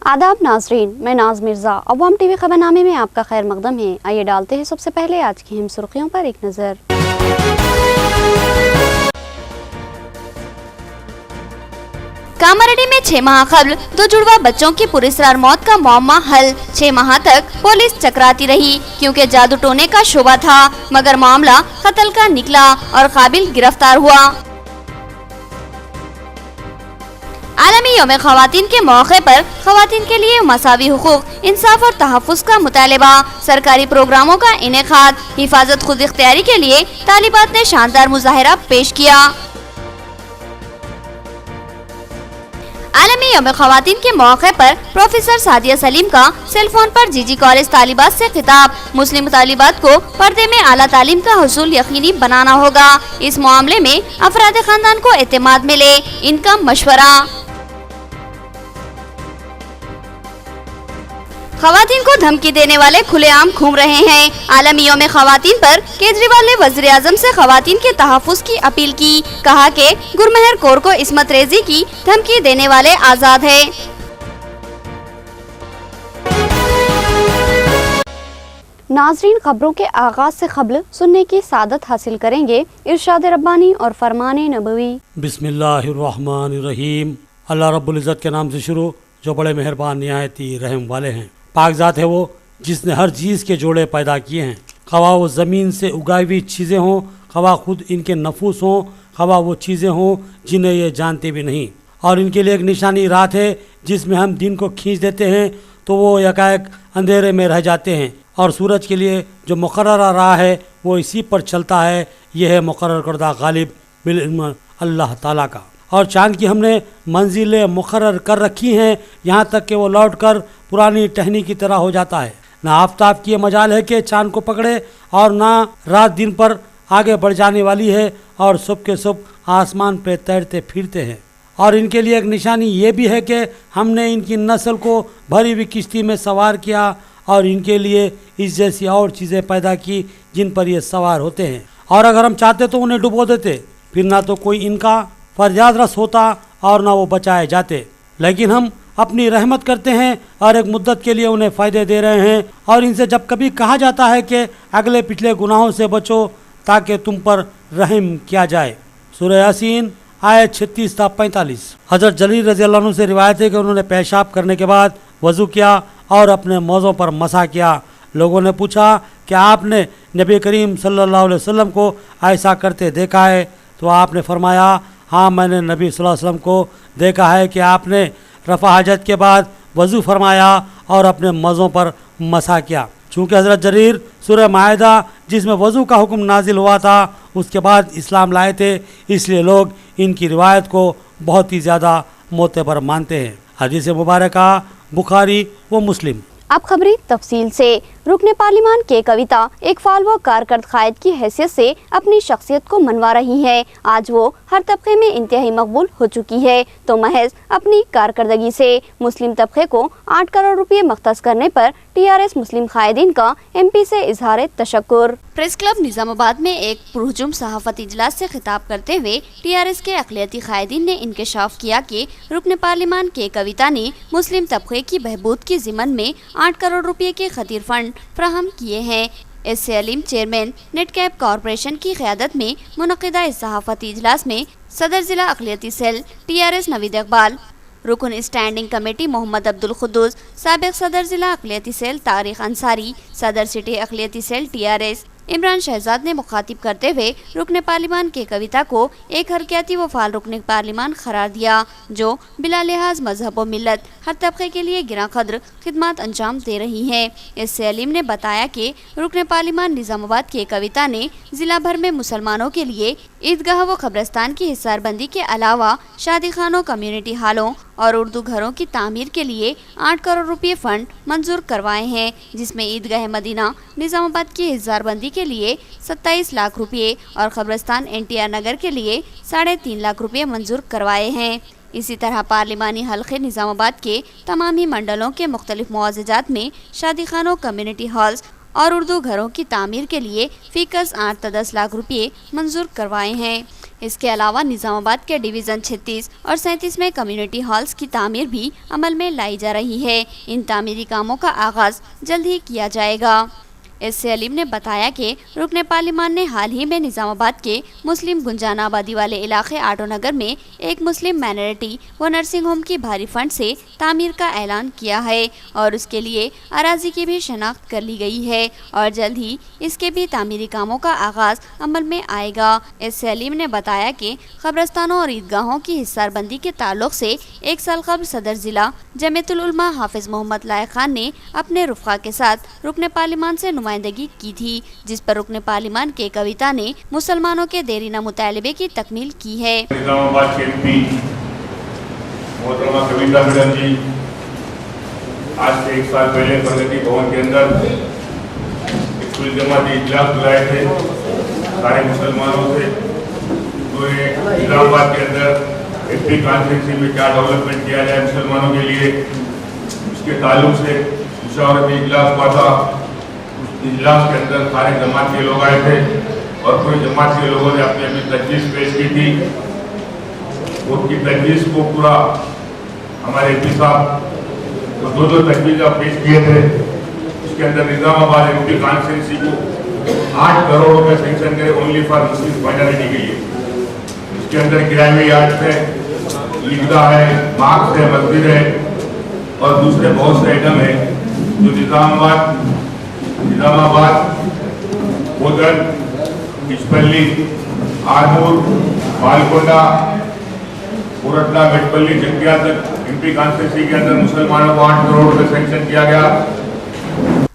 आदाब नाजरीन, मैं नाज मिर्ज़ा। अवाम टीवी खबरनामे में आपका खैर मकदम है। आइए डालते हैं सबसे पहले आज की अहम सुर्खियों पर एक नज़र। कामारेड्डी में 6 माह कबल 2 जुड़वा बच्चों की पुरस्कार मौत का मामला हल। 6 माह तक पुलिस चकराती रही क्योंकि जादू टोने का शोबा था, मगर मामला कत्ल का निकला और काबिल गिरफ्तार हुआ। आलमी यौम ख़वातीन के मौके पर ख़वातीन के लिए मसावी हुकूक, इंसाफ और तहफ़्फ़ुज़ का मुतालबा। सरकारी प्रोग्रामों का इनेकाद, हिफाजत खुद इख्तियारी के लिए तालिबात ने शानदार मुजाहिरा पेश किया। आलमी यौम ख़वातीन के मौके पर प्रोफेसर सादिया सलीम का सेल फोन पर जीजी कॉलेज तालिबात से खिताब। मुस्लिम तालिबात को पर्दे में आला तालीम का हुसूल यकीनी बनाना होगा। इस मामले में अफराद खानदान को एतमाद मिले, इनका मशवरा। ख़वातीन को धमकी देने वाले खुलेआम घूम रहे हैं। आलमी यौम ख़वातीन पर केजरीवाल ने वज़ीर आज़म से ख़वातीन के तहफ़्फ़ुज़ की अपील की। कहा कि गुरमेहर कौर को इस्मत रेजी की धमकी देने वाले आज़ाद है। नाज़रीन, खबरों के आगाज से क़ब्ल सुनने की सादत हासिल करेंगे इरशाद रब्बानी और फरमान नबवी। बिस्मिल्लाहिर्रहमानिर्रहीम। अल्लाह रब्बुल इज़्ज़त के नाम से शुरू, जो बड़े मेहरबान निहायत ही रहम वाले हैं। पाक ज़ात है वो जिसने हर चीज़ के जोड़े पैदा किए हैं, खवा वो ज़मीन से उगाई हुई चीज़ें हों, खवा खुद इनके नफूस हों, खवा वो चीज़ें हों जिन्हें ये जानते भी नहीं। और इनके लिए एक निशानी रात है जिसमें हम दिन को खींच देते हैं तो वो यकायक अंधेरे में रह जाते हैं। और सूरज के लिए जो मुकर्रर राह है वो इसी पर चलता है। यह है मुकर्रर करदा गालिब बिल इल्म अल्लाह ताला का। और चाँद की हमने मंजिलें मुकर्रर कर रखी हैं, यहाँ तक कि वो लौट कर पुरानी टहनी की तरह हो जाता है। ना आफताब की मजाल है कि चाँद को पकड़े, और ना रात दिन पर आगे बढ़ जाने वाली है, और सुबह के सुबह आसमान पे तैरते फिरते हैं। और इनके लिए एक निशानी ये भी है कि हमने इनकी नस्ल को भरी हुई किश्ती में सवार किया, और इनके लिए इस जैसी और चीज़ें पैदा की जिन पर ये सवार होते हैं। और अगर हम चाहते तो उन्हें डुबो देते, फिर ना तो कोई इनका फरियाद रस होता और ना वो बचाए जाते। लेकिन हम अपनी रहमत करते हैं और एक मुद्दत के लिए उन्हें फ़ायदे दे रहे हैं। और इनसे जब कभी कहा जाता है कि अगले पिछले गुनाहों से बचो ताकि तुम पर रहम किया जाए। सूरह यासीन आयत 36 था 45। हज़रत जलील रज़ी अल्लाह अन्हु से रिवायत है कि उन्होंने पेशाब करने के बाद वज़ू किया और अपने मौज़ों पर मसा किया। लोगों ने पूछा कि आपने नबी करीम सल्लल्लाहु अलैहि वसल्लम को ऐसा करते देखा है? तो आपने फरमाया, हाँ, मैंने नबी सल्लल्लाहु अलैहि वसल्लम को देखा है कि आपने रफ़ा हाजत के बाद वज़ू फरमाया और अपने मज़ों पर मसा किया। चूँकि हज़रत जरीर सूरह माइदा जिसमें वज़ू का हुक्म नाजिल हुआ था उसके बाद इस्लाम लाए थे, इसलिए लोग इनकी रिवायत को बहुत ही ज़्यादा मोतबर मानते हैं। हदीस मुबारक बुखारी व मुस्लिम। अब खबरी तफसील से। रुकने पार्लिमान के कविता एक फाल व कारकर्द कायद की हैसियत से अपनी शख्सियत को मनवा रही है। आज वो हर तबके में इंतहाई मकबूल हो चुकी है, तो महज अपनी कारकर्दगी से मुस्लिम तबके को 8 करोड़ रुपये मख्तस करने पर TRS मुस्लिम कायदीन का MP से इजहार तशक्कुर। प्रेस क्लब निजामाबाद में एक पुरहुजुम सहाफती इजलास से खिताब करते हुए TRS के अक़लियती कायदीन ने इंकशाफ किया कि रुकने पार्लिमान के कविता ने मुस्लिम तबके की बहबूद की ज़िमन में 8 करोड़ रुपये के खतीर फंड फ्राहम किए हैं। S Aleem chairman net cap corporation की क़यादत में मुनक़िदा इस सहाफती इजलास में सदर ज़िला अक़लियती सेल TRS नवीद इकबाल, रुकन स्टैंडिंग कमेटी मोहम्मद अब्दुल खुद्दूस, साबिक़ सदर ज़िला अक़लियती सेल तारिक अंसारी, सदर सिटी अक़लियती सेल TRS इमरान शहजाद ने मुखातिब करते हुए रुकने पार्लिमान के कविता को एक हरकती व फाल रुकने पार्लिमान करार दिया, जो बिला लिहाज मजहब व मिलत हर तबके के लिए गिरा कद्र खिदमत अंजाम दे रही हैं। इससे अलीम ने बताया कि रुकने पार्लिमान निजामाबाद के कविता ने जिला भर में मुसलमानों के लिए ईदगाह व कब्रस्तान की हिस्सारबंदी के अलावा शादी खानों, कम्युनिटी हालों और उर्दू घरों की तामीर के लिए 8 करोड़ रुपये फंड मंजूर करवाए हैं, जिसमें ईदगाह मदीना निजामाबाद की हिस्सारबंदी के लिए 27 लाख रुपये और कब्रस्तान NTR नगर के लिए 3.5 लाख रुपये मंजूर करवाए हैं। इसी तरह पार्लिमानी हल्के निजामाबाद के तमाम ही मंडलों के मुख्तलिफ मुआवजात में शादी खानों, कम्युनिटी हॉल्स और उर्दू घरों की तामीर के लिए फ़ीकस 8 से 10 लाख रुपये मंजूर करवाए हैं। اس کے علاوہ نظام آباد کے ڈویژن 36 اور 37 میں کمیونٹی ہالز کی تعمیر بھی عمل میں لائی جا رہی ہے۔ ان تعمیری کاموں کا آغاز جلد ہی کیا جائے گا۔ ایس سے علیم نے بتایا کہ رکن پارلیمان نے حال ہی میں نظام آباد کے مسلم گنجان آبادی والے علاقے آٹو نگر میں ایک مسلم مائنرٹی و نرسنگ ہوم کی بھاری فنڈ سے تعمیر کا اعلان کیا ہے اور اس کے لیے اراضی کی بھی شناخت کر لی گئی ہے اور جلد ہی اس کے بھی تعمیری کاموں کا آغاز عمل میں آئے گا۔ ایس سے علیم نے بتایا کہ قبرستانوں اور عیدگاہوں کی حصار بندی کے تعلق سے ایک سال قبل صدر ضلع جمعیت العلماء حافظ محمد لائق خان نے اپنے رفقا کے ساتھ رکن پارلیمان سے نمائندگی کی تھی، جس پر رکن پارلیمان کے کویتا نے مسلمانوں کے دیرینہ مطالبے کی تکمیل کی ہے۔ نظام آباد کے ایم پی محترمہ کویتا میڈم جی آج سے ایک سال پہلے پرگتی بھون کے اندر ایک کل جماعتی اجلاس بلائے تھے سارے مسلمانوں سے، تو نظام آباد کے اندر ایم پی کانفرنسی میں کیا ڈیولپمنٹ کیا جائے مسلمانوں کے لیے، اس کے تعلق سے مشاورتی اجلاس ہوا تھا۔ اجلاس کے اندر سارے جماعت کے لوگ آئے تھے اور پورے جماعت کے لوگوں نے اپنی اپنی تجویز پیش کی تھی۔ ان کی تجویز کو پورا ہمارے ایم پی صاحب دو تجویزیں پیش کیے تھے۔ اس کے اندر نظام آباد ایم پی کانسٹیچوئنسی کو 8 کروڑ روپے سینکشن کرے اونلی فار مسلم مائنرٹی کے لیے۔ اس کے اندر کرایہ یارڈ ہے، عیدگاہ ہے، مارکس ہے، مسجد ہے اور دوسرے بہت سے آئٹم ہیں جو نظام آباد بودن، بچپلی، آرمور، بالکونڈا، پورٹلا، میٹپلی، جنگیا تک ایم پی کانسٹیچوئنسی کے اندر مسلمانوں کو 8 کروڑ روپے سینکشن کیا گیا۔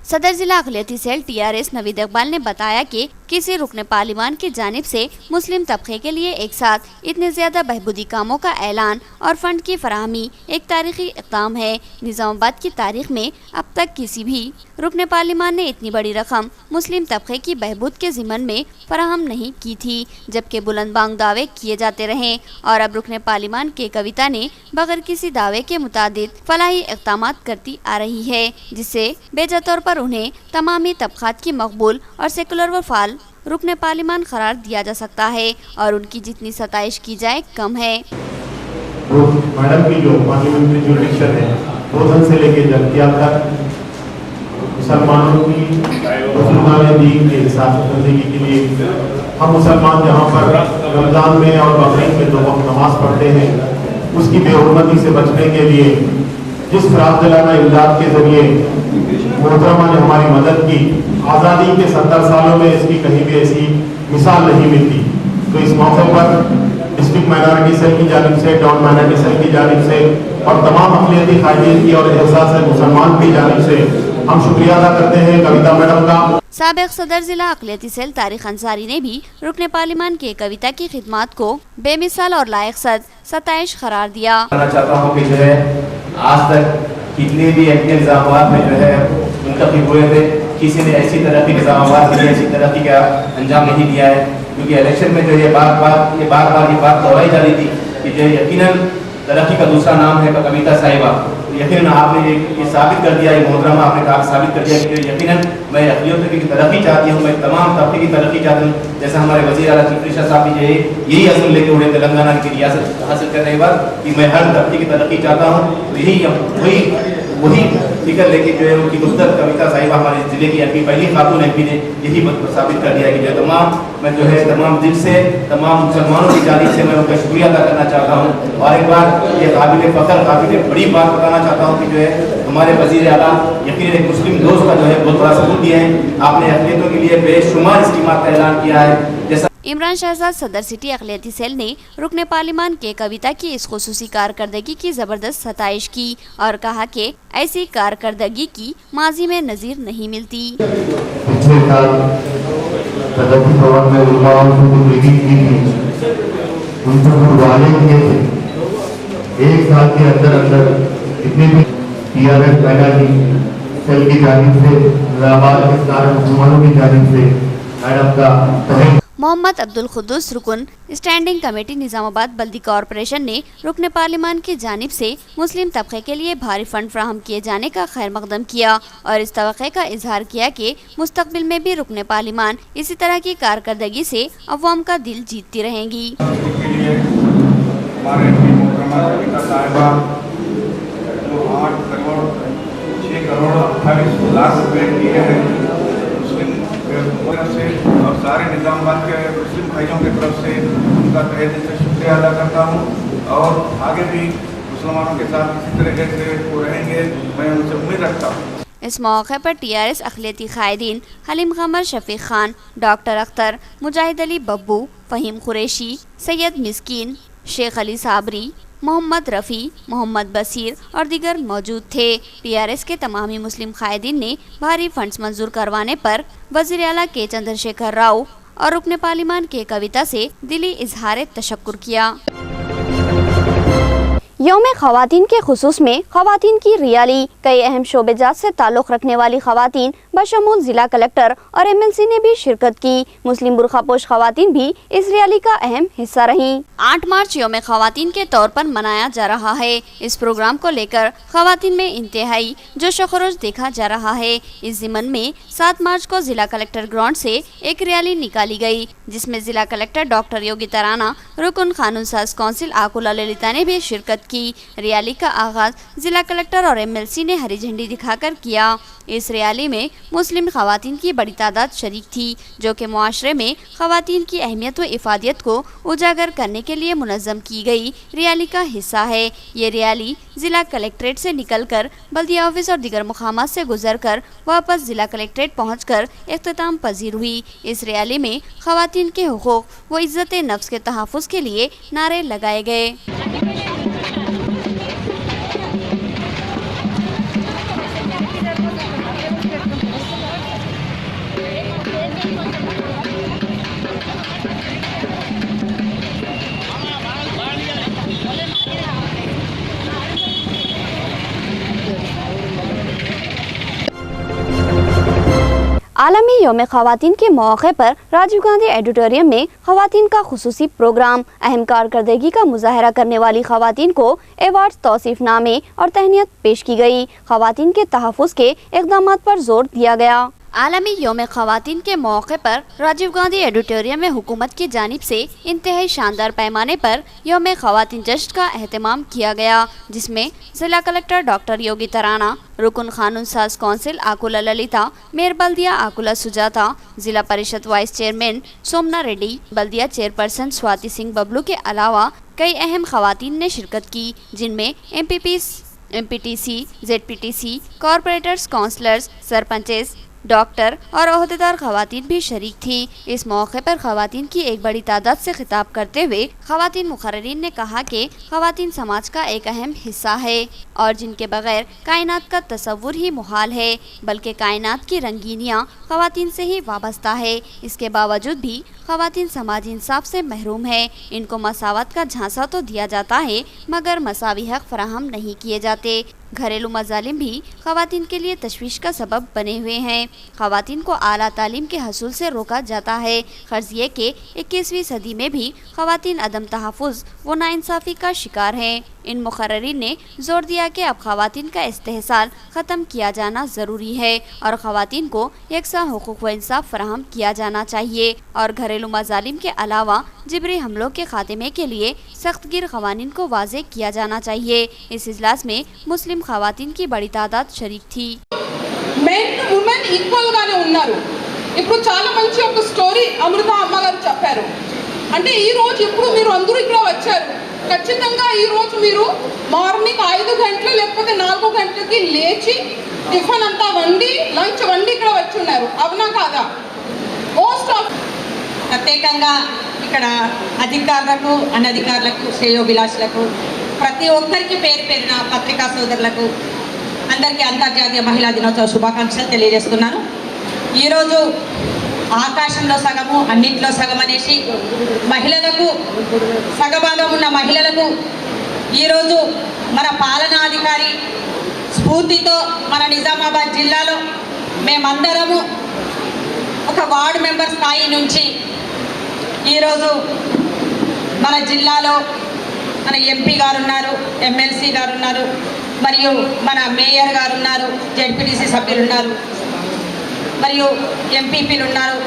صدر ضلع اقلیتی سیل TRS نوید اقبال نے بتایا کہ کسی رکن پارلیمان کی جانب سے مسلم طبقے کے لیے ایک ساتھ اتنے زیادہ بہبودی کاموں کا اعلان اور فنڈ کی فراہمی ایک تاریخی اقدام ہے۔ نظام آباد کی تاریخ میں اب تک کسی بھی رکن پارلیمان نے اتنی بڑی رقم مسلم طبقے کی بہبود کے ضمن میں فراہم نہیں کی تھی، جبکہ بلند بانگ دعوے کیے جاتے رہے اور اب رکن پارلیمان کے کویتا نے بغیر کسی دعوے کے متعدد فلاحی اقدامات کرتی آ رہی ہے، جس سے بیجا طور پر انہیں تمامی طبقات کی مقبول اور سیکولر و فعال رکن پارلیمان قرار دیا جا سکتا ہے اور ان کی جتنی ستائش کی جائے کم ہے۔ میڈم کی جو پارلیمنٹری جوڈیشن ہے 2000 سے لے کے جمہوریہ تک مسلمانوں کی مسلمان دین کے حساب سے زندگی کے لیے ہم مسلمان جہاں پر رمضان میں اور بقرعید میں 2 وقت نماز پڑھتے ہیں، اس کی بے حرمتی سے بچنے کے لیے جس فراق دلانہ امداد کے ذریعے محترمہ نے ہماری مدد کی، آزادی کے 70 سالوں میں اس کی کہیں بھی ایسی مثال نہیں ملتی، تو اس موقع پر ڈسٹرکٹ مائنرٹی سیل کی جانب سے، ٹاؤن مائنرٹی سیل کی جانب سے اور تمام اقلیتی قائدین کی اور احساس مسلمان کی جانب سے ہم شکریہ ادا کرتے ہیں کویتا میڈم کا۔ سابق صدر ضلع اقلیتی سیل طارق انصاری نے بھی رکن پارلیمان کے کویتا کی خدمات کو بے مثال اور لائق ستائش قرار دیا۔ کہنا چاہتا ہوں کہ جو ہے آج تک کتنے بھی ایم پی نظام آباد میں جو ہے منتخب ہوئے تھے، کسی نے ایسی ترقی نظام آباد کے لیے ایسی ترقی کا انجام نہیں دیا ہے، کیونکہ الیکشن میں جو یہ بار یہ بات دہرائی جا رہی تھی کہ جو یقیناً ترقی کا دوسرا نام ہے کویتا صاحبہ۔ یقیناً آپ نے یہ ثابت کر دیا، یہ محترمہ آپ نے ثابت کر دیا کہ یقیناً میں اقلیتوں کی ترقی چاہتی ہوں، میں تمام طبقے کی ترقی چاہتی ہوں، جیسا ہمارے وزیر اعلیٰ چیف منسٹر صاحب بھی یہی عزم لے کے اڑے تلنگانہ کی ریاست حاصل کرنے کے بعد کہ میں ہر طبقے کی ترقی چاہتا ہوں، تو وہی فکر لے کے جو ہے ان کی دختر کویتا صاحبہ ہمارے ضلع کی ایم پی، پہلی خاتون ایم پی نے یہی ثابت کر دیا کہ جو میں جو ہے تمام دل سے تمام مسلمانوں کی جانب سے میں ان کا شکریہ ادا کرنا چاہتا ہوں، اور ایک بار یہ قابل فخر قابل بڑی بات بتانا چاہتا ہوں کہ جو ہے ہمارے وزیر اعلیٰ یقیناً ایک مسلم دوست کا جو ہے بہت بڑا ثبوت دیا ہے، آپ نے اقلیتوں کے لیے بے شمار اسکیمات کا اعلان کیا ہے۔ جیسا عمران شہزاد صدر سٹی اقلیتی سیل نے رکن پارلیمان کے کویتا کی اس خصوصی کارکردگی کی زبردست ستائش کی اور کہا کہ ایسی کارکردگی کی ماضی میں نظیر نہیں ملتی۔ پچھلے سال پرگتی بھون میں علماء کو میٹنگ کی تھی، ان سے وعدے کیے تھے 1 سال کے اندر اتنے بھی TRS میڈم سیل کی جانب سے، نظام آباد کے سارے مسلمانوں کی جانب سے میڈم کا मोहम्मद अब्दुल खुद्दूस रुकन स्टैंडिंग कमेटी निजामाबाद बल्दी कॉरपोरेशन ने रुकन पार्लिमान की जानिब से मुस्लिम तबके के लिए भारी फंड फ्राहम किए जाने का खैर मकदम किया और इस तवक्के का इजहार किया कि मुस्तकबिल में भी रुकन पार्लिमान इसी तरह की कारकर्दगी से अवाम का दिल जीतती रहेंगी। हमारे कविता साहिबा जो 8 करोड़ 6 करोड़ 28 लाख रुपए दिए हैं मुस्लिम तरफ से और सारे निजामाबाद के मुस्लिम भाइयों की तरफ से उनका तहे दिल से शुक्रिया अदा करता हूँ और आगे भी मुसलमानों के साथ इसी तरीके से वो रहेंगे, मैं उनसे उम्मीद रखता हूँ। इस मौके पर टीआरएस अखिलती कायदीन हलीम कमर, शफीक खान, डॉक्टर अख्तर, मुजाहिद अली बब्बू, फहीम कुरैशी, सैयद मिस्कीन, शेख अली साबरी, मोहम्मद रफ़ी, मोहम्मद बसीर और दीगर मौजूद थे। टीआरएस के तमामी मुस्लिम कायदीन ने भारी फंड्स मंजूर करवाने पर वज़ीर आला के चंद्रशेखर राव और रुकन पार्लिमान के कविता से दिली इजहार तशक्कुर किया। यौम ख़वातीन के खुसूस में ख़वातीन की रियाली, कई अहम शोबेजात से ताल्लुक़ रखने वाली ख़वातीन बशमूल ज़िला कलेक्टर और एमएलसी ने भी शिरकत की। मुस्लिम बुरखापोश ख़वातीन भी इस रियाली का अहम हिस्सा रहीं। 8 मार्च यौम ख़वातीन के तौर पर मनाया जा रहा है। इस प्रोग्राम को लेकर ख़वातीन में इंतहाई जोश व खरोश देखा जा रहा है। इस ज़िमन में 7 मार्च को ज़िला कलेक्टर ग्राउंड से एक रैली निकाली गई, जिसमें ज़िला कलेक्टर डॉक्टर योगिता राणा, रुकन कानून साज कौंसिल आकुला ललिता ने भी शिरकत की। रैली का आगाज जिला कलेक्टर और एमएलसी ने हरी झंडी दिखाकर किया। इस रैली में मुस्लिम खवातीन की बड़ी तादाद शरीक थी, जो कि मुआशरे में खवातीन की अहमियत व इफादियत को उजागर करने के लिए मुनज़्ज़म की गई रैली का हिस्सा है। ये रैली जिला कलेक्ट्रेट से निकलकर बल्दिया ऑफिस और दीगर मुकामात से गुजरकर वापस जिला कलेक्ट्रेट पहुंचकर इख्तिताम पजीर हुई। इस रैली में खवातीन के हुकूक व इज्जत नफ्स के तहफ़्फ़ुज़ के लिए नारे लगाए गए। आलमी यौम ख़वातीन के मौके पर राजीव गांधी ऑडिटोरियम में ख़वातीन का खुसूसी प्रोग्राम, अहम कारकर्दगी का मुजाहरा करने वाली ख़वातीन को एवार्ड्स, तौसीफ़नामे और तहनीत पेश की गई। ख़वातीन के तहफ़्फ़ुज़ के इक़दामात पर जोर दिया गया। आलमी यौम ख़वातीन के मौके पर राजीव गांधी ऑडिटोरियम में हुकूमत की जानिब से इंतहाई शानदार पैमाने पर यौम ख़वातीन जश्न का एहतमाम किया गया, जिसमें ज़िला कलेक्टर डॉक्टर योगिता राणा, रुकन कानून साज कौंसिल आकुला ललिता, मेयर बल्दिया आकुला सुजाता, जिला परिषद वाइस चेयरमैन सोमना रेड्डी, बल्दिया चेयरपर्सन स्वाति सिंह बबलू के अलावा कई अहम ख़वातीन ने शिरकत की, जिनमें MPPs, MPTC, ZPTC, corporators, councillors, sarpanches, doctor और ओहदेदार ख़वातीन भी शरीक थी। इस मौके पर ख़वातीन की एक बड़ी तादाद से खिताब करते हुए ख़वातीन मुक़र्रिरीन ने कहा कि ख़वातीन समाज का एक अहम हिस्सा है और जिनके बगैर कायनात का तसव्वुर ही मुहाल है, बल्कि कायनात की रंगीनियाँ ख़वातीन से ही वाबस्ता है। इसके बावजूद भी ख़वातीन समाजी इंसाफ से महरूम है। इनको मसावत का झांसा तो दिया जाता है, मगर मसावी हक़ फराहम नहीं किए जाते। घरेलू मजालिम भी ख़वातीन के लिए तशवीश का सबब बने हुए हैं। ख़वातीन को आला तालीम के हसूल से रोका जाता है। ग़र्ज़ ये कि 21वीं सदी में भी ख़वातीन अदम तहफ़्फ़ुज़ व नाइंसाफ़ी का शिकार हैं। इन मुक़र्रिरीन ने जोर दिया कि अब ख़वातीन का इस्तेहसाल ख़त्म किया जाना ज़रूरी है और ख़वातीन को यकसा हुकूक़ व इंसाफ फराहम किया जाना चाहिए और घरेलू मजालिम के अलावा जिबरी हमलों के खात्मे के लिए सख्तगीर क़वानीन को वाज़े किया जाना चाहिए। इस इजलास में मुस्लिम ख़वातीन की बड़ी तादाद शरीक थी। మెన్ ఉమెన్ ఈక్వల్ గానే ఉన్నారు. ఇప్పుడు చాలా మంచి ఒక స్టోరీ అమృత అమ్మగారు చెప్పారు. అంటే ఈ రోజు ఇప్పుడు మీరు అందరూ ఇక్కడ వచ్చారు, ఖచ్చితంగా ఈ రోజు మీరు మార్నింగ్ 5 గంటలు లేకపోతే 4 గంటలకి లేచి టిఫిన్ అంతా వండి లంచ్ వండి ఇక్కడ వచ్చి ఉన్నారు, అవునా కాదా? మోస్ట్ ఆఫ్ ప్రత్యేకంగా ఇక్కడ అధికారులకు, అనధికారులకు, శ్రేయోభిలాషులకు, ప్రతి ఒక్కరికి పేరు పేరున పత్రికా సోదరులకు అందరికీ అంతర్జాతీయ మహిళా దినోత్సవ శుభాకాంక్షలు తెలియజేస్తున్నాను. ఈరోజు ఆకాశంలో సగము అన్నింటిలో సగం అనేసి మహిళలకు సగభాగం ఉన్న మహిళలకు ఈరోజు మన పాలనాధికారి స్ఫూర్తితో మన నిజామాబాద్ జిల్లాలో మేమందరము ఒక వార్డు మెంబర్ స్థాయి నుంచి ఈరోజు మన జిల్లాలో మన ఎంపీ గారు ఉన్నారు, ఎమ్మెల్సీ గారు ఉన్నారు, మరియు మన మేయర్ గారు ఉన్నారు, జెడ్పీటీసీ సభ్యులు ఉన్నారు, మరియు ఎంపీపీలు ఉన్నారు.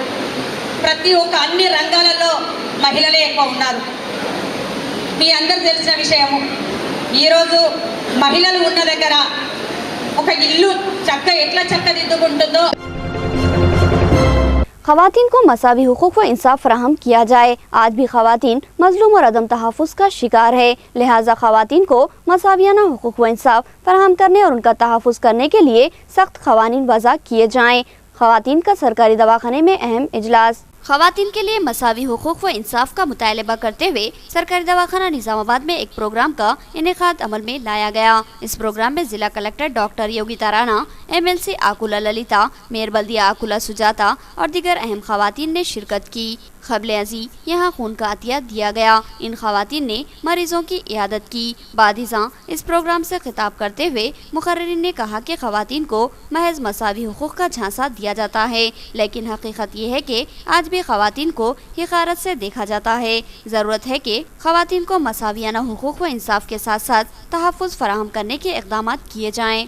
ప్రతి ఒక్క అన్ని రంగాలలో మహిళలే ఎక్కువ ఉన్నారు. మీ అందరు తెలిసిన విషయము, ఈరోజు మహిళలు ఉన్న దగ్గర ఒక ఇల్లు ఎట్లా చక్కదిద్దుకుంటుందో. ख़वातीन को मसावी हुकूक व इंसाफ फराहम किया जाए। आज भी ख़वातीन मजलूम और अदम तहफ़्फ़ुज़ का शिकार है, लिहाजा ख़वातीन को मसावियाना हुकूक व इंसाफ फराहम करने और उनका तहफ़्फ़ुज़ करने के लिए सख्त क़वानीन वज़ा किए जाएँ। ख़वातीन का सरकारी दवाखाने में अहम इजलास। ख़वातीन के लिए मसावी हुकूक व इंसाफ का मुतालबा करते हुए सरकारी दवाखाना निज़ामाबाद में एक प्रोग्राम का इनेकाद अमल में लाया गया। इस प्रोग्राम में जिला collector doctor Yogita Rana, MLC Akula Lalitha, mayor बल्दिया आकुला सुजाता और दीगर अहम ख़वातीन ने शिरकत की। क़ब्ल अज़ी यहाँ खून का अतिया दिया गया। इन ख़वातीन ने मरीजों की इयादत की। बादिज़ां इस प्रोग्राम से खिताब करते हुए मुक़र्रिरीन ने कहा कि ख़वातीन को महज मसावी हुकूक का झांसा दिया जाता है, लेकिन हकीकत ये है कि आज भी ख़वातीन को हिक़ारत से देखा जाता है। ज़रूरत है कि ख़वातीन को मसावियाना हुकूक व इंसाफ के साथ साथ तहफ़्फ़ुज़ फराहम करने के इक़दामात किए जाएँ।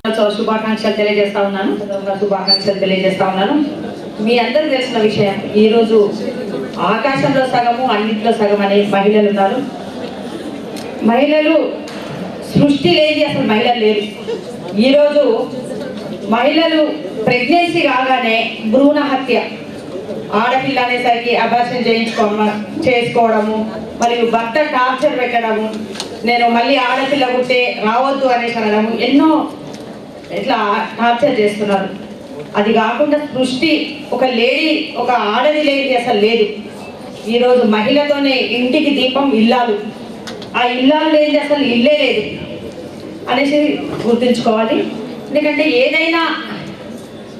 మీ అందరూ తెలిసిన విషయం, ఈరోజు ఆకాశంలో సగము అన్నింటిలో సగం అనే మహిళలు ఉన్నారు. మహిళలు సృష్టి లేదు, అసలు మహిళలు లేరు. ఈరోజు మహిళలు ప్రెగ్నెన్సీ కాగానే భ్రూణ హత్య, ఆడపిల్ల అనేసరికి అబార్షన్ చేసుకోవడము, మరియు భర్త టార్చర్ పెట్టడము, నేను మళ్ళీ ఆడపిల్ల పుట్టే రావద్దు అనేసి అనడము, ఎన్నో ఇట్లా టార్చర్ చేస్తున్నారు. అది కాకుండా సృష్టి ఒక లేడీ, ఒక ఆడది లేడీ అసలు లేదు. ఈరోజు మహిళతోనే ఇంటికి దీపం ఇల్లాలు, ఆ ఇల్లాలు లేని అసలు ఇల్లే లేదు అనేసి గుర్తుంచుకోవాలి. ఎందుకంటే ఏదైనా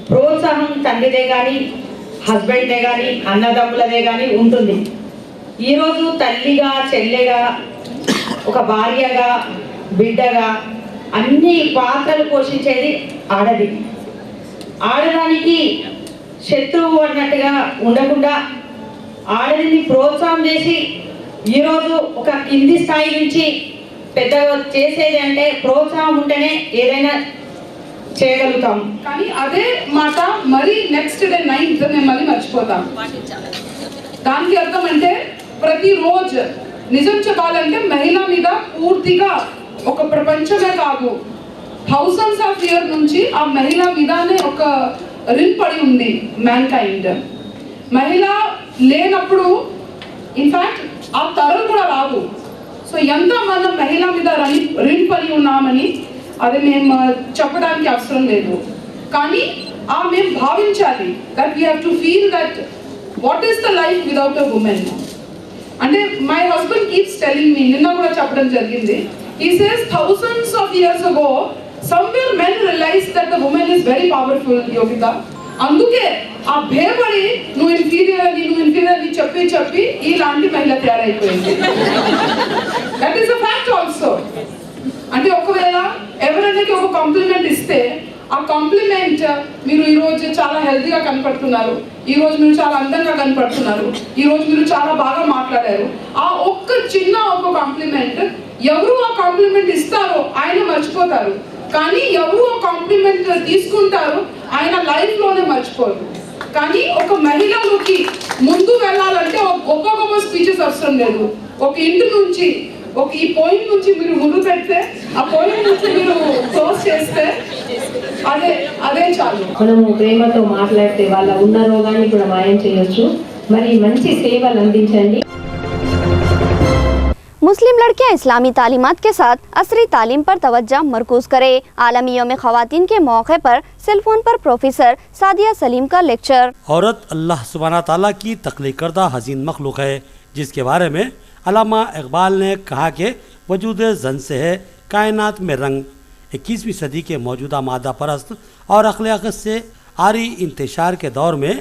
ప్రోత్సాహం తండ్రిదే కానీ, హస్బెండ్దే కానీ, అన్నదమ్ములదే కానీ ఉంటుంది. ఈరోజు తల్లిగా, చెల్లెగా, ఒక భార్యగా, బిడ్డగా అన్ని పాత్రలు పోషించేది ఆడది. ఆడదానికి శత్రువు అన్నట్టుగా ఉండకుండా ఆడదిని ప్రోత్సాహం చేసి ఈరోజు ఒక కింది స్థాయి నుంచి పెద్దగా చేసేది అంటే ప్రోత్సాహం ఉంటేనే ఏదైనా చేయగలుగుతాం. కానీ అదే మాట మరి నెక్స్ట్ డే 9th మేము మళ్ళీ మర్చిపోతాం. దానికి అర్థం అంటే ప్రతిరోజు నిజం చెప్పాలంటే మహిళ మీద పూర్తిగా ఒక ప్రపంచమే కాదు, థౌసండ్స్ ఆఫ్ ఇయర్ నుంచి ఆ మహిళ మీదనే ఒక రిన్ పడి ఉంది మ్యాన్ కైండ్. మహిళ లేనప్పుడు ఇన్ఫాక్ట్ ఆ తరం కూడా రాదు. సో ఎంత మనం మహిళ మీద రిన్ పడి ఉన్నామని అది మేము చెప్పడానికి అవసరం లేదు. కానీ మేము భావించాలి that we have to feel that what is the life without a women. అంటే my husband keeps telling me, నిన్న కూడా చెప్పడం జరిగింది. He says thousands of years ago somewhere men realized that the woman is very powerful, Yogita. అందుకే ఆ భయపడి నువ్వు inferior అని చెప్పి ఇలాంటి మహిళ తయారైపోయింది. That is a fact also. అంటే ఒకవేళ ఎవరైనా ఒక కాంప్లిమెంట్ ఇస్తే ఆ కాంప్లిమెంట్, మీరు ఈరోజు చాలా హెల్తీగా కనపడుతున్నారు, ఈరోజు మీరు చాలా అందంగా కనపడుతున్నారు, ఈరోజు మీరు చాలా బాగా మాట్లాడారు, ఆ ఒక్క చిన్న ఒక కాంప్లిమెంట్ ఎవరు ఆ కాంప్లిమెంట్ ఇస్తారో ఆయన మర్చిపోతారు. కానీ ఎవరు ఆ కాంప్లిమెంట్ తీసుకుంటారో ఆయన లైఫ్లోనే మర్చిపోరు. కానీ ఒక మహిళలోకి ముందు వెళ్ళాలంటే ఒక గొప్ప స్పీచెస్ అవసరం లేదు. ఒక ఇంటి నుంచి ఒక ఈ పాయింట్ నుంచి మీరు ముందు పెడితే, ఆ పాయింట్ నుంచి మీరు క్లోజ్ చేస్తే అదే చాలు. మనము ప్రేమతో మాట్లాడితే వాళ్ళ ఉన్న రోగాన్ని కూడా మాయం చేయొచ్చు. మరి మంచి సేవలు అందించండి. मुस्लिम लड़कियां इस्लामी तालीमात के साथ असरी तालीम पर तवज्जो मरकूज करें। आलमी यौम ख़वातीन के मौके पर सेलफोन पर प्रोफेसर सादिया सलीम का लेक्चर। औरत अल्लाह सुब्हाना ताला की तख्लीक करदा हसीन मखलूक है, जिसके बारे में अल्लामा इकबाल ने कहा कि वजूद जन से है कायनात में रंग। 21वीं सदी के मौजूदा मादा परस्त और अखलाक़ से आरी इंतशार के दौर में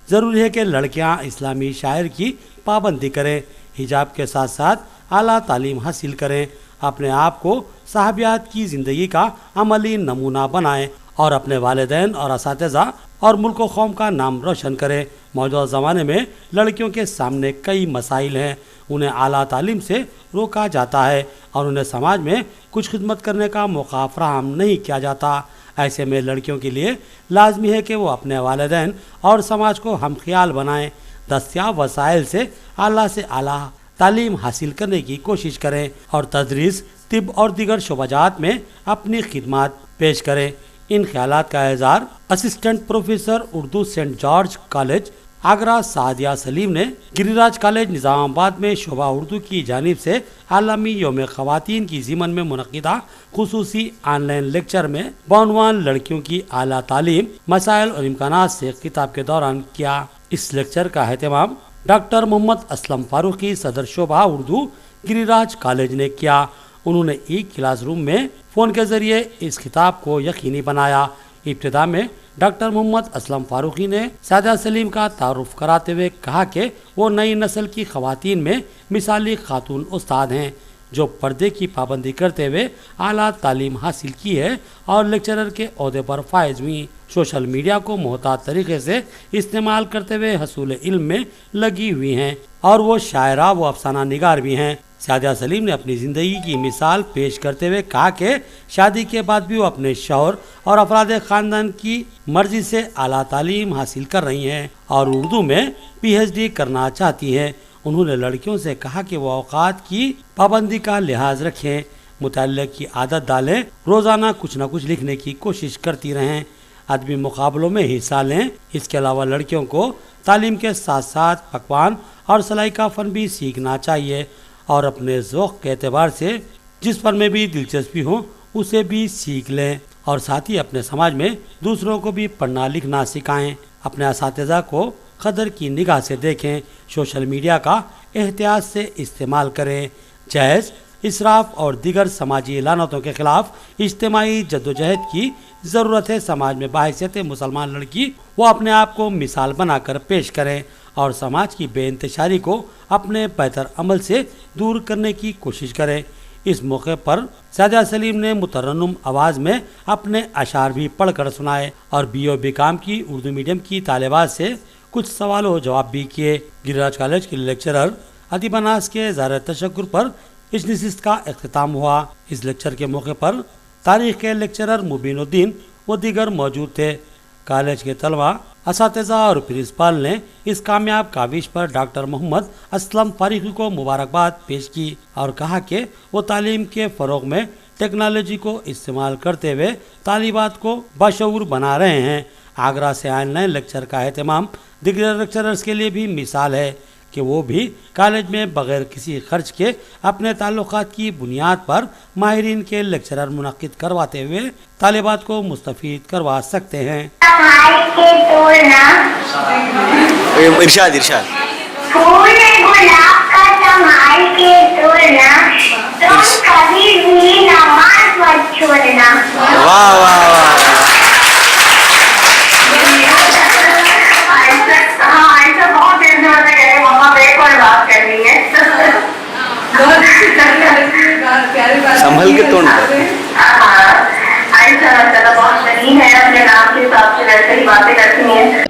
ज़रूरी है कि लड़कियाँ इस्लामी शायर की पाबंदी करें, हिजाब के साथ साथ आला तालीम हासिल करें, अपने आप को साहबियात की ज़िंदगी का अमली नमूना बनाएं और अपने वालिदैन और असातिज़ा और मुल्क व कौम का नाम रोशन करें। मौजूदा ज़माने में लड़कियों के सामने कई मसाइल हैं, उन्हें आला तालीम से रोका जाता है और उन्हें समाज में कुछ खिदमत करने का मौका फराहम नहीं किया जाता। ऐसे में लड़कियों के लिए लाजमी है कि वो अपने वालिदैन और समाज को हम ख्याल बनाएं, दस्तियाब वसाइल से आला तालीम हासिल करने की कोशिश करें और तदरीस, तिब और दीगर शोबाजात में अपनी खिदमत पेश करें। इन ख्यालात का इज़हार assistant professor Urdu Saint George College Agra Sadia Saleem ने गिरिराज कॉलेज निज़ामाबाद में शोबा उर्दू की जानिब से आलमी यौम ख़वातीन की ज़िमन में मुनक़िदा खुसूसी ऑनलाइन लेक्चर में बउनवान लड़कियों की आला तालीम, मसाइल और इम्कानात से खिताब के दौरान किया। इस लेक्चर का एहतमाम डॉक्टर मोहम्मद असलम फारूकी सदर शोबा उर्दू गिरिराज कॉलेज ने किया। उन्होंने एक क्लासरूम में फ़ोन के ज़रिए इस खिताब को यकीनी बनाया। इब्तिदा में डॉक्टर मोहम्मद असलम फारूकी ने सादिया सलीम का तारुफ कराते हुए कहा कि वो नई नस्ल की ख़वातीन में मिसाली खातून उस्ताद हैं जो पर्दे की पाबंदी करते हुए आला तालीम हासिल की है और लेक्चरर के ओहदे पर फायज हुई। सोशल मीडिया को मोहतात तरीके से इस्तेमाल करते हुए हसूल इल्म में लगी हुई हैं और वो शायरा व अफसाना निगार भी हैं। सादिया सलीम ने अपनी ज़िंदगी की मिसाल पेश करते हुए कहा कि शादी के बाद भी वो अपने शौहर और अफराद ख़ानदान की मर्जी से आला तालीम हासिल कर रही हैं और उर्दू में PhD करना चाहती हैं। उन्होंने लड़कियों से कहा कि वो औकात की पाबंदी का लिहाज रखें, मुताल्ले की आदत डालें, रोज़ाना कुछ न कुछ लिखने की कोशिश करती रहें, अदबी मुकाबलों में हिस्सा लें। इसके अलावा लड़कियों को तालीम के साथ साथ पकवान और सिलाई का फ़न भी सीखना चाहिए और अपने ज़ौक़ के एतबार से जिस फन में भी दिलचस्पी हो उसे भी सीख लें और साथ ही अपने समाज में दूसरों को भी पढ़ना लिखना सिखाएं। अपने असातिज़ा को कदर की निगाह से देखें, सोशल मीडिया का एहतियात से इस्तेमाल करें, जायज़, इसराफ और दीगर समाजी लानतों के खिलाफ इज्तिमाई जद्दोजहद की ज़रूरत है। समाज में बाहैसियत मुसलमान लड़की वो अपने आप को मिसाल बनाकर पेश करें और समाज की बेइंतशारी को अपने बेहतर अमल से दूर करने की कोशिश करें। इस मौके पर सादिया सलीम ने मुतरन्नुम आवाज़ में अपने अशार भी पढ़कर सुनाए और BO BCom की उर्दू मीडियम की तालिबात से कुछ सवालों जवाब भी किए। गिरिराज कॉलेज के लेक्चरर अदीब अनास के ज़ाहिर तशक्कुर पर इस नशिस्त का इख्तिताम हुआ। इस लेक्चर के मौके पर तारीख़ के लेक्चरर मुबीनुद्दीन व दीगर मौजूद थे। कॉलेज के तलबा, असातिज़ा और प्रिंसिपल ने इस कामयाब काविश पर डॉक्टर मोहम्मद असलम फारूकी को मुबारकबाद पेश की और कहा कि वो तालीम के फ़रोग़ में टेक्नोलॉजी को इस्तेमाल करते हुए तालिबात को बाशऊर बना रहे हैं। आगरा से ऑनलाइन लेक्चर का एहतमाम दीगर लेक्चरर्स के लिए भी मिसाल है कि वो भी कॉलेज में बगैर किसी खर्च के अपने ताल्लुकात की बुनियाद पर माहिरीन के लेक्चरर मुनक्किद करवाते हुए तालिबात को मुस्तफ़ीद करवा सकते हैं। इरशाद इरशाद फूल गुलाब का संभाल के तोड़ना, तुम कभी भी नमाज मत छोड़ना। वाह वाह वाह। ऐसा बहुत देर से मैंने कहे मम्मा एक और बात करनी है। संभल के तोड़ना। ऐसा चलो बहुत सही है, अपने नाम के हिसाब से वैसे ही बातें करती हैं।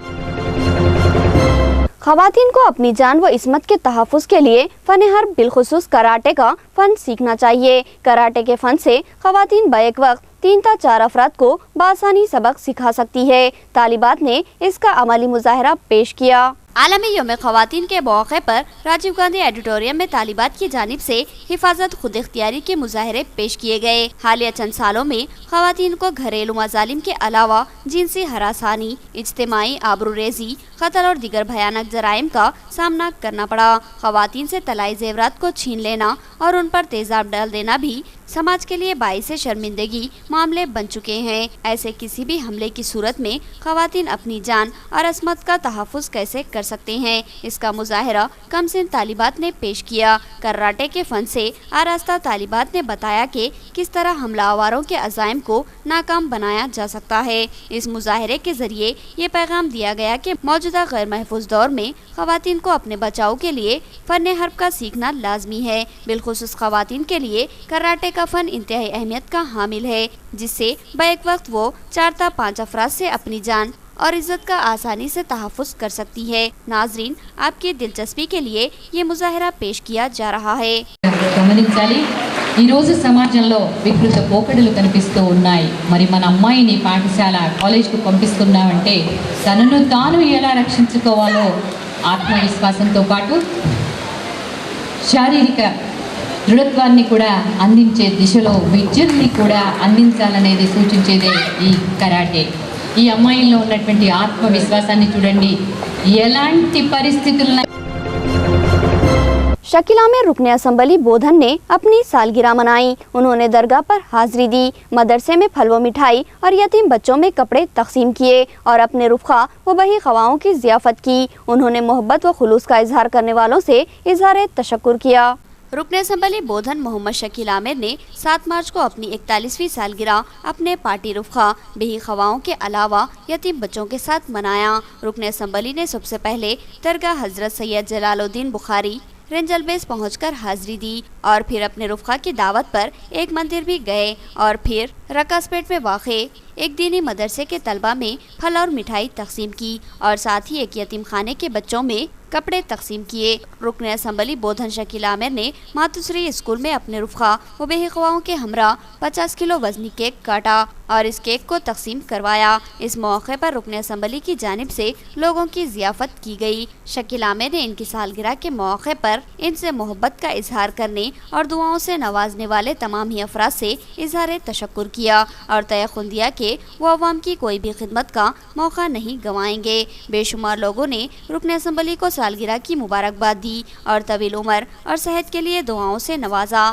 ख़वातीन को अपनी जान व इस्मत के तहफ़्फ़ुज़ के लिए फ़न हर्ब बिलखुसूस कराटे का फ़न सीखना चाहिए। कराटे के फ़न से ख़वातीन बैक वक्त 3 से 4 अफराद को बासानी सबक सिखा सकती है। तालिबात ने इसका अमली मुज़ाहरा पेश किया। आलमी यौम ख़वातीन के मौके पर राजीव गांधी एडिटोरियम में तालिबात की जानिब से हिफाजत खुद इख्तियारी के मुजाहरे पेश किए गए। हालिया चंद सालों में ख़वातीन को घरेलू मज़ालिम के अलावा जिनसी हरासानी, इज्तिमाई आबरूरेज़ी, कत्ल और दीगर भयानक जराइम का सामना करना पड़ा। ख़वातीन से तलाई ज़ेवरात को छीन लेना और उन पर तेज़ाब डाल देना भी समाज के लिए बाइस शर्मिंदगी मामले बन चुके हैं। ऐसे किसी भी हमले की सूरत में ख़वातीन अपनी जान और असमत का तहफ़्फ़ुज़ कैसे कर सकते हैं, इसका मुज़ाहरा कमसिन तालिबात ने पेश किया। कराटे के फ़न से आरास्ता तालिबात ने बताया कि किस तरह हमलावरों के अज़ाइम को नाकाम बनाया जा सकता है। इस मुज़ाहरे के ज़रिए ये पैगाम दिया गया कि मौजूदा गैर महफूज दौर में ख़वातीन को अपने बचाव के लिए फ़न हर्ब का सीखना लाजमी है। बिलखुसूस ख़वातीन के लिए कराटे का फ़न इंतहाई अहमियत का हामिल है, जिससे बैक वक्त वो 4 से 5 अफराद से अपनी जान और इज्जत का आसानी से तहफ़्फ़ुज़ कर सकती है। नाज़रीन, आपकी दिलचस्पी के लिए ये मुज़ाहिरा पेश किया जा रहा है। గమనించాలి, ఈరోజు సమాజంలో వికృత పోకడలు కనిపిస్తూ ఉన్నాయి. మరి మన అమ్మాయిని పాఠశాల కాలేజ్కు పంపిస్తున్నామంటే తనను తాను ఎలా రక్షించుకోవాలో ఆత్మవిశ్వాసంతో పాటు శారీరక దృఢత్వాన్ని కూడా అందించే దిశలో విద్యని కూడా అందించాలనేది సూచించేదే ఈ కరాటే. ఈ అమ్మాయిల్లో ఉన్నటువంటి ఆత్మవిశ్వాసాన్ని చూడండి. ఎలాంటి పరిస్థితుల్లో शकीला में रुकने असम्बली बोधन ने अपनी सालगिरह मनाई। उन्होंने दरगाह पर हाजिरी दी, मदरसे में फल व मिठाई और यतीम बच्चों में कपड़े तकसीम किए और अपने रुफ़ा व बही ख़वाओं की ज़ियाफ़त की। उन्होंने मोहब्बत व खुलूस का इजहार करने वालों से इजहार तशक्कुर किया। रुकने असम्बली बोधन मोहम्मद शकील आमिर ने 7 मार्च को अपनी 41वीं सालगिरह अपने पार्टी रुफ़ा बेही ख़वाओं के अलावा यतीम बच्चों के साथ मनाया। रुकने असम्बली ने सबसे पहले दरगाह हज़रत सैयद जलालुद्दीन बुखारी रेंजल बेस पहुंचकर हाजिरी दी और फिर अपने रुफ़ा की दावत पर एक मंदिर भी गए और फिर रकासपेट में वाक़े एक दीनी मदरसे के तलबा में फल और मिठाई तकसीम की और साथ ही एक यतीम खाने के बच्चों में कपड़े तकसीम किए। रुकने असम्बली बोधन शकील आमिर ने मातुश्री स्कूल में अपने रुफ़ा व बेहिख्वाओं के हमरा 50 किलो वजनी केक काटा और इस केक को तकसीम करवाया। इस मौके पर रुकने असम्बली की जानिब से लोगों की ज़ियाफ़त की गई। शकील आमिर ने इनकी सालगिरह के मौके पर इनसे मोहब्बत का इजहार करने और दुआओं से नवाजने वाले तमाम ही अफराद से इजहार तशक्कुर किया और तयक़ुन दिया कि वो अवाम की कोई भी खिदमत का मौका नहीं गंवाएंगे। बेशुमार लोगों ने रुकने असम्बली को सालगिरह की मुबारकबाद दी और तवील उम्र और सेहत के लिए दुआओं से नवाजा।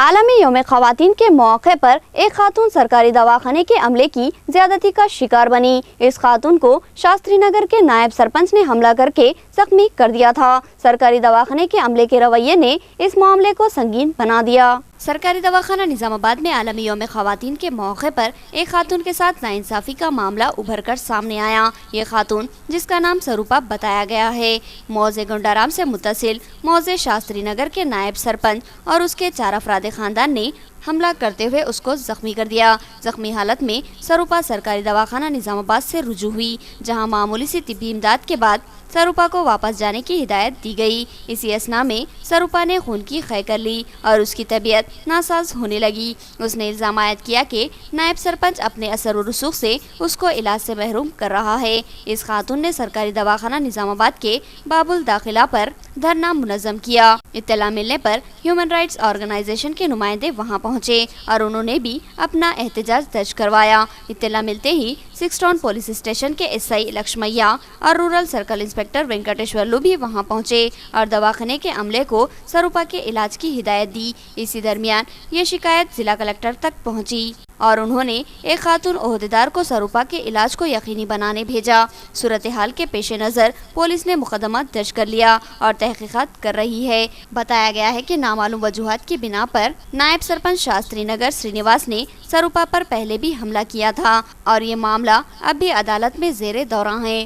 आलमी यौम ख़वातीन के मौके पर एक खातून सरकारी दवाखाने के अमले की ज़्यादती का शिकार बनी। इस खातून को शास्त्री नगर के नायब सरपंच ने हमला करके जख्मी कर दिया था। सरकारी दवाखाने के अमले के रवैये ने इस मामले को संगीन बना दिया। सरकारी दवाखाना निज़ामाबाद में आलमी यौम ख़वातीन के मौके पर एक खातून के साथ नाइंसाफ़ी का मामला उभर कर सामने आया। ये खातून, जिसका नाम सरूपा बताया गया है, मौज़े गुंडाराम से मुत्तसिल मौज़े शास्त्री नगर के नायब सरपंच और उसके 4 अफराद ख़ानदान ने हमला करते हुए उसको जख्मी कर दिया। जख्मी हालत में सरूपा सरकारी दवाखाना निज़ामाबाद से रुजू हुई, जहां मामूली सी तिब्बी इमदाद के बाद सरूपा को वापस जाने की हिदायत दी गई। इसी असना में सरूपा ने खून की ख़ै कर ली और उसकी तबीयत नासाज होने लगी। उसने इल्ज़ाम आयद किया कि नायब सरपंच अपने असर और रसूख से उसको इलाज से महरूम कर रहा है। इस खातून ने सरकारी दवाखाना निज़ामाबाद के बाबुल दाखिला पर धरना मुनज़्ज़म किया। इत्तला मिलने पर ह्यूमन राइट्स ऑर्गेनाइजेशन के नुमाइंदे वहां पहुंचे और उन्होंने भी अपना एहतजाज दर्ज करवाया। इत्तला मिलते ही 6 टाउन पुलिस स्टेशन के एसआई लक्ष्मैया और रूरल सर्कल इंस्पेक्टर वेंकटेश्वरलू भी वहां पहुंचे और दवाखाने के अमले को सरूपा के इलाज की हिदायत दी। इसी दरमियान ये शिकायत जिला कलेक्टर तक पहुंची और उन्होंने एक खातून ओहदेदार को सरूपा के इलाज को यकीनी बनाने भेजा। सूरत हाल के पेश नज़र पुलिस ने मुकदमा दर्ज कर लिया और तहकीकात कर रही है। बताया गया है कि नामालूम वजूहात की बिना पर नायब सरपंच शास्त्री नगर श्रीनिवास ने सरूपा पर पहले भी हमला किया था और ये मामला अब भी अदालत में जेरे दौरा है।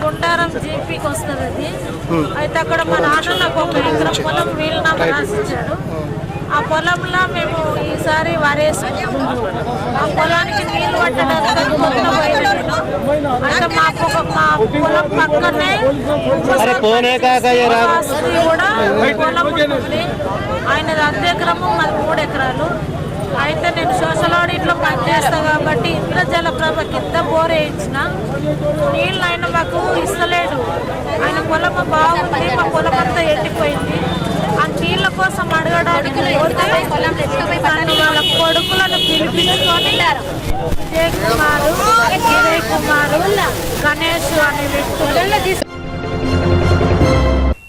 గుండారం జీపీకి వస్తుంది అది అయితే అక్కడ మా నాన్న నాకు 1 ఎకరం పొలం వీలు నాకు రాసిచ్చాడు. ఆ పొలంలో మేము ఈసారి వారేసాము. ఆ పొలానికి నీళ్లు పట్టడానికి పొద్దున పోయినాను. అయితే మా పొలం పక్కనే కూడా పొలం ఉంటుంది. ఆయనది 1 ఎకరము మాది 3 ఎకరాలు. అయితే నేను సోషల్ ఆడిట్లో పనిచేస్తా కాబట్టి ఇంద్రజల ప్రభ కింద బోర్ వేయించిన నీళ్ళు ఆయన మాకు ఇస్తలేడు. ఆయన పొలం బాగుంది, మా పొలం అంతా ఎండిపోయింది. ఆ నీళ్ళ కోసం అడగడానికి నన్ను వాళ్ళ కొడుకులను పిలిపించుకొని విజయ్ కుమారు గణేష్ అనే వ్యక్తులు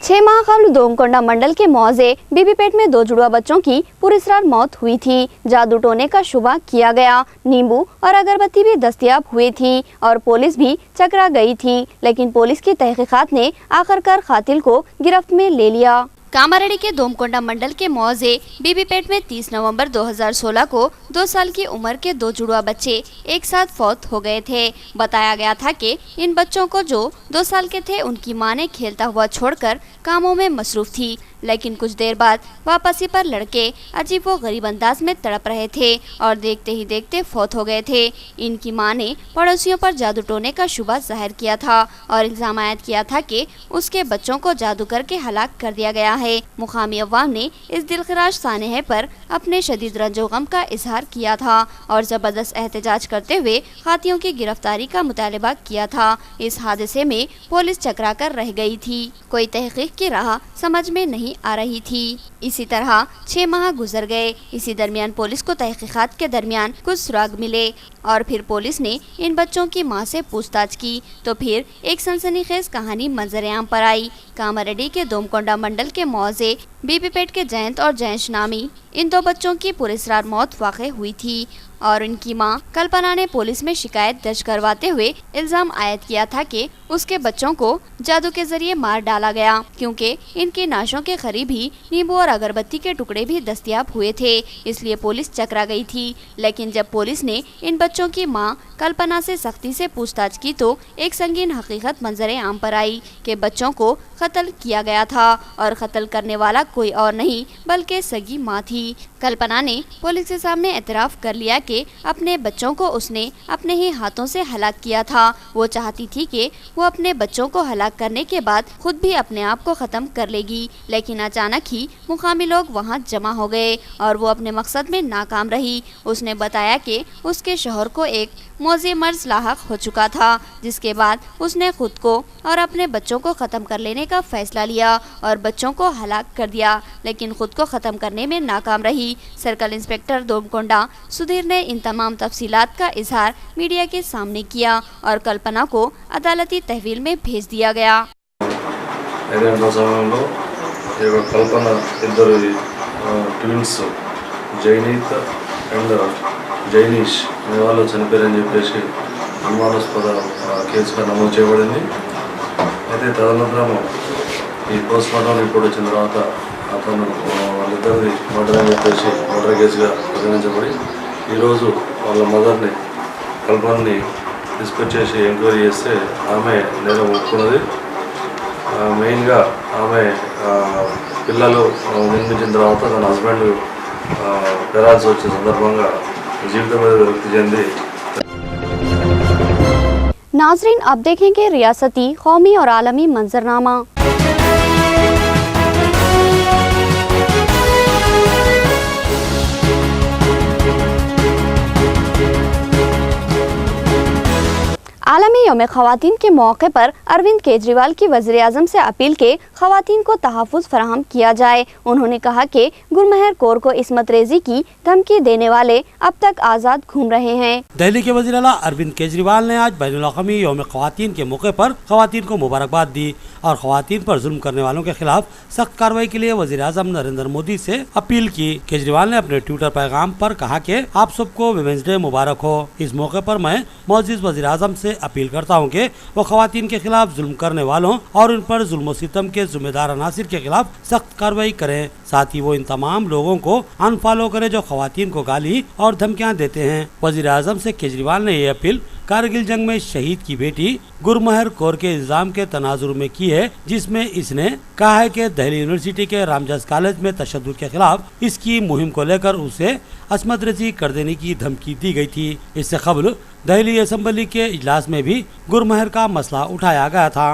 6 माह कबल दोमकोंडा मंडल के मौजे बीबीपेट में 2 जुड़वा बच्चों की पुरस्कार मौत हुई थी। जादू टोने का शुबा किया गया। नींबू और अगरबत्ती भी दस्तयाब हुई थी और पुलिस भी चकरा गई थी, लेकिन पुलिस की तहकीकात ने आखिरकार कातिल को गिरफ्त में ले लिया। कामारेड्डी के दोमकोंडा मंडल के मौजे बीबीपेट में 30 नवंबर 2016 को 2 साल की उम्र के 2 जुड़वा बच्चे एक साथ फौत हो गए थे। बताया गया था कि इन बच्चों को जो 2 साल के थे उनकी मां ने खेलता हुआ छोड़कर कामों में मसरूफ थी, लेकिन कुछ देर बाद वापसी पर लड़के अजीब व गरीब अंदाज में तड़प रहे थे और देखते ही देखते फौत हो गए थे। इनकी मां ने पड़ोसियों पर जादू टोने का शुबा जाहिर किया था और इल्जाम आयद किया था कि उसके बच्चों को जादू करके हलाक कर दिया गया है। मुकामी अवाम ने इस दिलखराश सानहे पर अपने शदीद रंजो गम का इजहार किया था और जबरदस्त एहतजाज करते हुए खातियों की गिरफ्तारी का मुतालबा किया था। इस हादसे में पुलिस चकरा कर रह गई थी, कोई तहकीक की राह समझ में नहीं आ रही थी। इसी तरह 6 माह गुजर गए। इसी दरमियान पुलिस को तहकीकात के दरमियान कुछ सुराग मिले और फिर पुलिस ने इन बच्चों की मां से पूछताछ की तो फिर एक सनसनीखेज कहानी मंजर-ए-आम पर आई। कामारेड्डी के दोमकोंडा मंडल के मौजे बीबीपेट के जयंत और जयंश नामी इन 2 बच्चों की पुरस्कार मौत वाक़ई हुई थी और इनकी मां कल्पना ने पुलिस में शिकायत दर्ज करवाते हुए इल्जाम आयद किया था कि उसके बच्चों को जादू के जरिए मार डाला गया क्योंकि इनकी नाशों के करीब ही नींबू और अगरबत्ती के टुकड़े भी दस्तयाब हुए थे, इसलिए पुलिस चकरा गई थी। लेकिन जब पुलिस ने इन बच्चों की मां कल्पना से सख्ती से पूछताछ की तो एक संगीन हकीकत मंजर-ए-आम पर आई कि बच्चों को कत्ल किया गया था और कत्ल करने वाला कोई और नहीं बल्कि सगी मां थी। कल्पना ने पुलिस के सामने एतराफ़ कर लिया कि अपने बच्चों को उसने अपने ही हाथों से हलाक किया था। वो चाहती थी कि वो अपने बच्चों को हलाक करने के बाद खुद भी अपने आप को ख़त्म कर लेगी, लेकिन अचानक ही मुकामी लोग वहाँ जमा हो गए और वो अपने मकसद में नाकाम रही। उसने बताया कि उसके शौहर को एक मौजी मर्ज लाहक हो चुका था, जिसके बाद उसने खुद को और अपने बच्चों को ख़त्म कर लेने का फैसला लिया और बच्चों को हलाक कर दिया, लेकिन खुद को ख़त्म करने में नाकाम रही। सर्कल इंस्पेक्टर दोमकोंडा सुधीर ने इन तमाम तफसीलात का इजहार मीडिया के सामने किया और कल्पना को अदालती तहवील में भेज दिया गया। कल्पना इधर ट्विन्स जैनीत अंड जैनीश अने वाळ्ळु चनिपोयारनि चेप्पेसि अनुमानास्पद केसुगा नमोदु चेयबడింది। అయితే తదనంతరం ఈ పోస్ట్మార్టం రిపోర్ట్ వచ్చిన తర్వాత అతను వాళ్ళిద్దరిది మర్డర్ అని చెప్పేసి మర్డర్ కేసుగా పరిగణించబడి ఈరోజు వాళ్ళ మదర్ని కల్పనని డిస్పాచ్ చేసి ఎంక్వైరీ చేస్తే ఆమె నేరం ఒప్పుకున్నది। మెయిన్గా ఆమె పిల్లలు జన్మించిన తర్వాత తన హస్బెండ్ పెరాల్సి వచ్చే సందర్భంగా జీవితం మీద విరక్తి చెంది। नाजरीन, अब देखेंगे रियासती, कौमी और आलमी मंजरनामा। आलमी यौम ख़वातीन के मौके पर अरविंद केजरीवाल की वज़ीर आज़म से अपील के ख़वातीन को तहफ़्फ़ुज़ फराहम किया जाए। उन्होंने कहा कि गुरमेहर कौर को इस्मत रेजी की धमकी देने वाले अब तक आज़ाद घूम रहे हैं। दिल्ली के वज़ीर आला अरविंद केजरीवाल ने आज बैनुल-अक़वामी यौम ख़वातीन के मौके पर ख़वातीन को मुबारकबाद दी और ख़वातीन पर जुल्म करने वालों के खिलाफ सख्त कार्रवाई के लिए वज़ीर आज़म नरेंद्र मोदी से अपील की। केजरीवाल ने अपने ट्विटर पैगाम पर कहा कि आप सबको विमेंस डे मुबारक हो। इस मौके पर मैं मौजूद वज़ीर आज़म से अपील करता हूँ कि वो ख़वातीन के खिलाफ जुल्म करने वालों और उन पर जुल्म और सितम के जिम्मेदार अनासिर के खिलाफ सख्त कार्रवाई करें। साथ ही वो इन तमाम लोगों को अनफॉलो करे जो ख़वातीन को गाली और धमकियाँ देते हैं। वज़ीर आज़म से केजरीवाल ने ये अपील कारगिल जंग में शहीद की बेटी गुरमेहर कौर के इल्जाम के तनाजुर में की है, जिसमें इसने कहा है कि दिल्ली यूनिवर्सिटी के रामजस कॉलेज में तशद्दुद के खिलाफ इसकी मुहिम को लेकर उसे अस्मत रेजी कर देने की धमकी दी गई थी। इससे कबल दिल्ली असेंबली के इजलास में भी गुरमेहर का मसला उठाया गया था।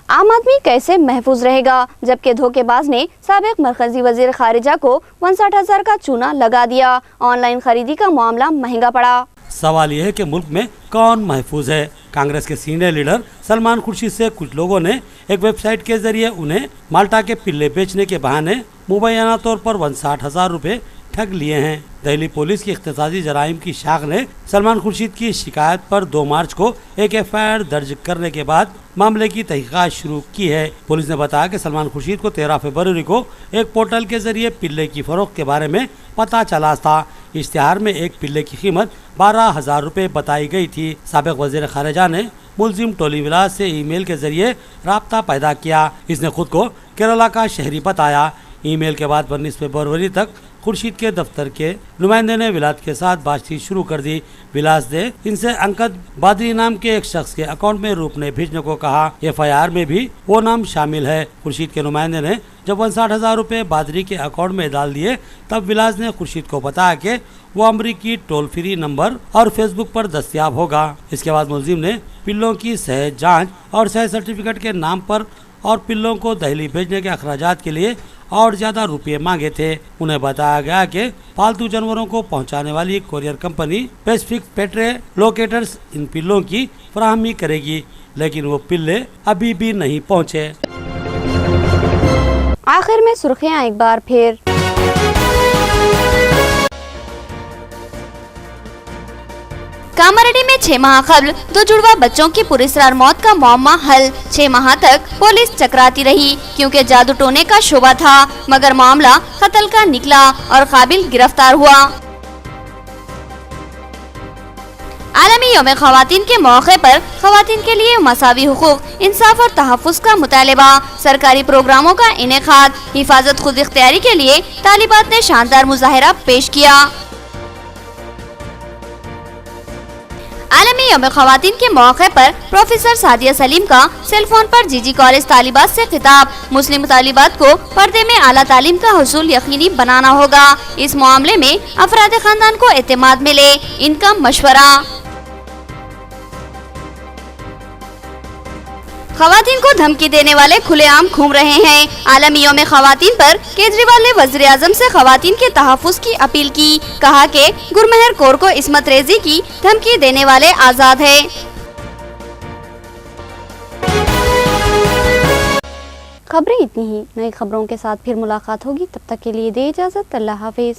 आम आदमी कैसे महफूज रहेगा जबकि धोखेबाज ने साबिक मरकजी वजीर खारिजा को 59,000 का चूना लगा दिया। ऑनलाइन खरीदी का मामला महंगा पड़ा। सवाल यह है कि मुल्क में कौन महफूज है। कांग्रेस के सीनियर लीडर सलमान खुर्शीद से कुछ लोगों ने एक वेबसाइट के जरिए उन्हें माल्टा के पिल्ले बेचने के बहाने मुबैना तौर पर 59,000 रुपए ठग लिए हैं। दिल्ली पुलिस की इख्तिसासी जराइम की शाख ने सलमान खुर्शीद की शिकायत पर 2 मार्च को एक FIR दर्ज करने के बाद मामले की तहकीकात शुरू की है। पुलिस ने बताया कि सलमान खुर्शीद को 13 फरवरी को एक पोर्टल के जरिए पिल्ले की फरोख्त के बारे में पता चला था। इश्तिहार में एक पिल्ले की कीमत 12,000 रुपये बताई गई थी। साबिक वजीर खारिजा ने मुलजिम टोली विलास से ईमेल के जरिए राब्ता पैदा किया। इसने खुद को केरला का शहरी बताया। ईमेल के बाद 19 फरवरी तक खुर्शीद के दफ्तर के नुमाइंदे ने विलास के साथ बातचीत शुरू कर दी। विलास ने इनसे अंकद बादरी नाम के एक शख्स के अकाउंट में रुपये भेजने को कहा। FIR में भी वो नाम शामिल है। खुर्शीद के नुमाइंदे ने जब 59,000 रुपये बादरी के अकाउंट में डाल दिए तब विलास ने खुर्शीद को बताया कि वो अमरीकी टोल फ्री नंबर और फेसबुक पर दस्तयाब होगा। इसके बाद मुलजिम ने पिल्लों की सेहत जांच और सेहत सर्टिफिकेट के नाम पर और पिल्लों को दहली भेजने के अखराजात के लिए और ज्यादा रुपये मांगे थे। उन्हें बताया गया कि पालतू जानवरों को पहुंचाने वाली courier company Pacific pet relocators इन पिल्लों की फराहमी करेगी, लेकिन वो पिल्ले अभी भी नहीं पहुंचे। आखिर में सुर्खियां एक बार फिर। कामारेड्डी में 6 माह कबल 2 जुड़वा बच्चों की पुरस्कार मौत का मामला हल। 6 माह तक पुलिस चकराती रही क्योंकि जादू टोने का शोबा था, मगर मामला कत्ल का निकला और काबिल गिरफ्तार हुआ। आलमी यौम ख़वातीन के मौके पर ख़वातीन के लिए मसावी हुकूक, इंसाफ और तहफ़्फ़ुज़ का मुतालबा। सरकारी प्रोग्रामों का इनेकाद, हिफाजत खुद इख्तियारी के लिए तालिबात ने शानदार मुजाहिरा पेश किया। आलमी यौम ख़वातीन के मौके पर प्रोफेसर सादिया सलीम का सेल फोन पर जीजी कॉलेज तालिबात से खिताब। मुस्लिम तालिबात को पर्दे में आला तालीम का हुसूल यकीनी बनाना होगा। इस मामले में अफराद खानदान को एतमाद मिले, इनका मशवरा। ख़वातीन को धमकी देने वाले खुलेआम घूम रहे हैं। आलमी यौम ख़वातीन पर केजरीवाल ने वज़ीर आज़म से ख़वातीन के तहफ़्फ़ुज़ की अपील की। कहा कि गुरमेहर कौर को इस्मत रेजी की धमकी देने वाले आज़ाद है। खबरें इतनी ही। नई खबरों के साथ फिर मुलाकात होगी, तब तक के लिए दे इजाज़त। अल्लाह हाफिज़।